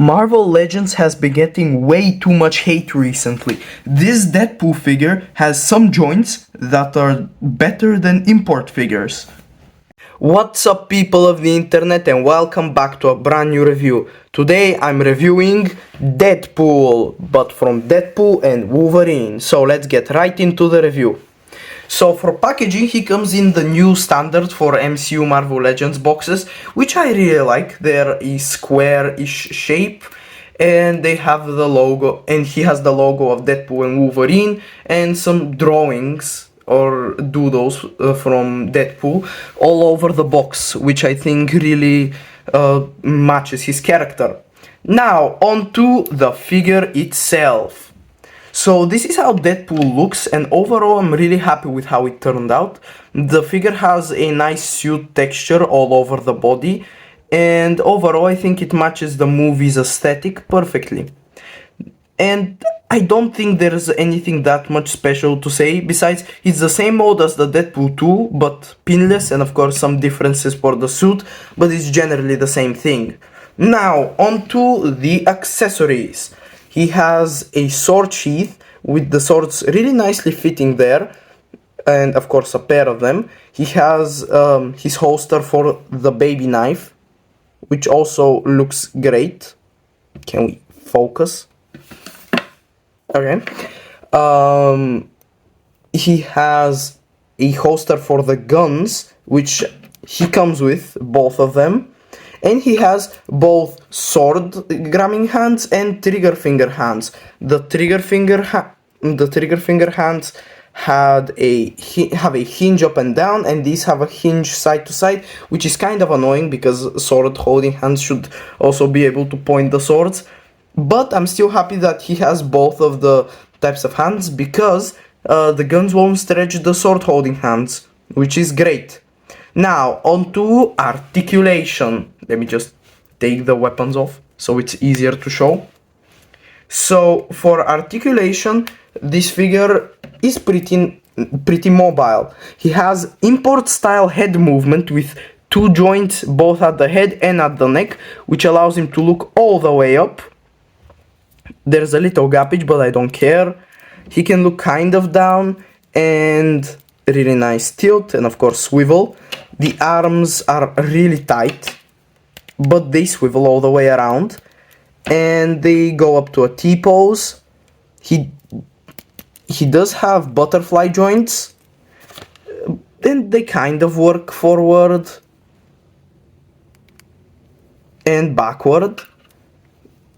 Marvel Legends has been getting way too much hate recently. This Deadpool figure has some joints that are better than import figures. What's up, people of the internet, and welcome back to a brand new review. Today I'm reviewing Deadpool, but from Deadpool and Wolverine. So let's get right into the review. So for packaging, he comes in the new standard for MCU Marvel Legends boxes, which I really like. They're a square-ish shape, and they have the logo, and he has the logo of Deadpool and Wolverine, and some drawings or doodles from Deadpool all over the box, which I think really matches his character. Now, on to the figure itself. So this is how Deadpool looks, and overall I'm really happy with how it turned out. The figure has a nice suit texture all over the body, and overall I think it matches the movie's aesthetic perfectly. And I don't think there's anything that much special to say, besides it's the same mode as the Deadpool 2, but pinless, and of course some differences for the suit, but it's generally the same thing. Now, on to the accessories. He has a sword sheath with the swords really nicely fitting there, and of course a pair of them. He has his holster for the baby knife, which also looks great. Can we focus? Okay. He has a holster for the guns, which he comes with, both of them. And he has both sword grabbing hands and trigger finger hands. The trigger finger hands have a hinge up and down, and these have a hinge side to side, which is kind of annoying because sword holding hands should also be able to point the swords. But I'm still happy that he has both of the types of hands, because the guns won't stretch the sword holding hands, which is great. Now, on to articulation. Let me just take the weapons off so it's easier to show. So, for articulation, this figure is pretty mobile. He has import-style head movement with two joints both at the head and at the neck, which allows him to look all the way up. There's a little gappage, but I don't care. He can look kind of down, and really nice tilt, and of course swivel. The arms are really tight, but they swivel all the way around, and they go up to a T-pose. He does have butterfly joints, and they kind of work forward and backward.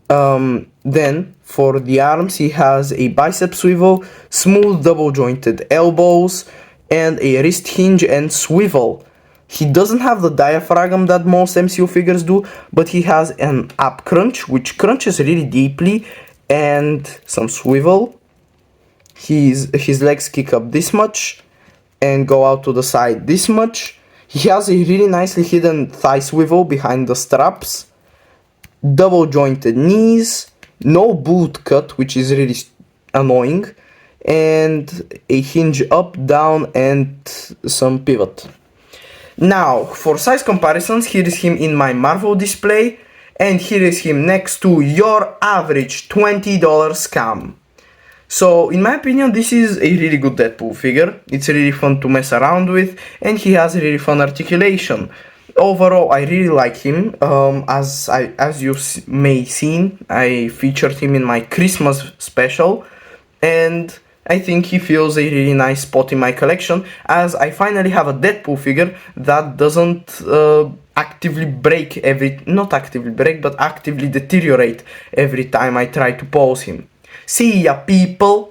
Then for the arms, he has a bicep swivel, smooth double jointed elbows, and a wrist hinge and swivel. He doesn't have the diaphragm that most MCU figures do, but he has an up crunch, which crunches really deeply, and some swivel. His legs kick up this much and go out to the side this much. He has a really nicely hidden thigh swivel behind the straps, double jointed knees, no boot cut, which is really annoying, and a hinge up, down, and some pivot. Now, for size comparisons, here is him in my Marvel display, and here is him next to your average $20 scam. So, in my opinion, this is a really good Deadpool figure. It's really fun to mess around with, and he has really fun articulation. Overall, I really like him. As you may seen, I featured him in my Christmas special, and I think he fills a really nice spot in my collection, as I finally have a Deadpool figure that doesn't actively actively deteriorate every time I try to pose him. See ya, people!